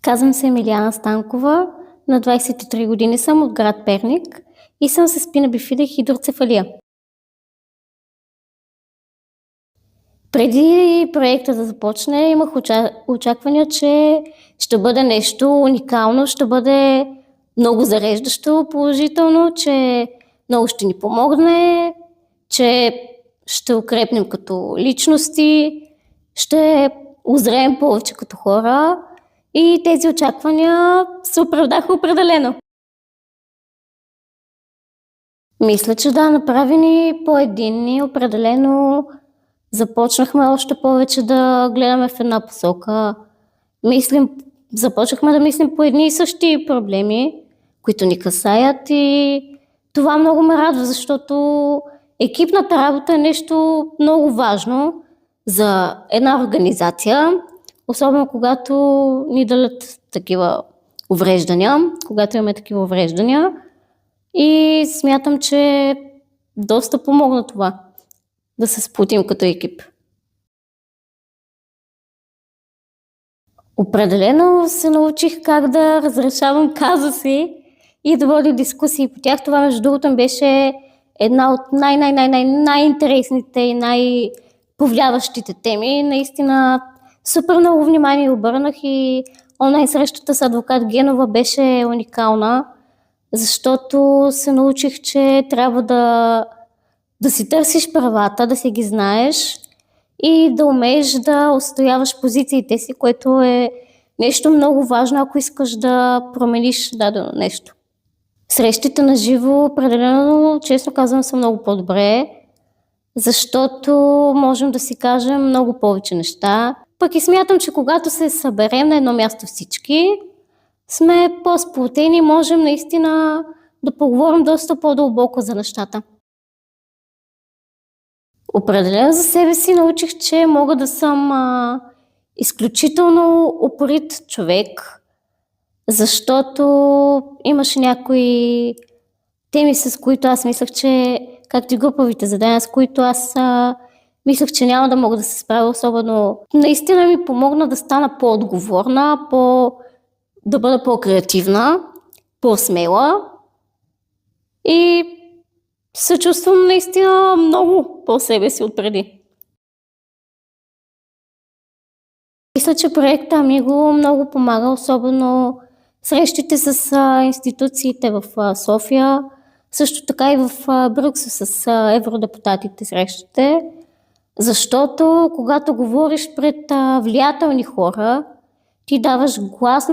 Казвам се Емилиана Станкова, на 23 години съм от град Перник и съм с спина бифида и хидроцефалия. Преди проекта да започне, имах очаквания, че ще бъде нещо уникално, ще бъде много зареждащо, положително, че много ще ни помогне, че ще укрепнем като личности, ще озреем повече като хора и тези очаквания се оправдаха определено. Мисля, че да, направени по-единни, определено започнахме още повече да гледаме в една посока. Започнахме да мислим по едни и същи проблеми, които ни касаят, и това много ме радва, защото екипната работа е нещо много важно за една организация, особено когато ни дадат такива увреждания, когато имаме такива увреждания, и смятам, че доста помогна това да се сплотим като екип. Определено се научих как да разрешавам казуси и да водя дискусии по тях. Това, между другото, беше една от най-интересните и най-повлияващите теми. Наистина супер много внимание обърнах и онлайн срещата с адвокат Генова беше уникална, защото се научих, че трябва да си търсиш правата, да си ги знаеш и да умееш да отстояваш позициите си, което е нещо много важно, ако искаш да промениш дадено нещо. Срещите на живо определено, честно казвам, са много по-добре, защото можем да си кажем много повече неща. Пък и смятам, че когато се съберем на едно място всички, сме по-сплотени и можем наистина да поговорим доста по-дълбоко за нещата. Определено за себе си научих, че мога да съм изключително упорит човек, защото имаше някои теми, с които аз мислех, че, както и груповите задания, с които аз мислех, че няма да мога да се справя особено. Наистина ми помогна да стана по-отговорна, да бъда по-креативна, по-смела и се чувствам наистина много по-себе си отпреди. Мисля, че проектът Амиго много помага, особено срещите с институциите в София, също така и в Брюксел с евродепутатите срещите, защото когато говориш пред влиятелни хора, ти даваш глас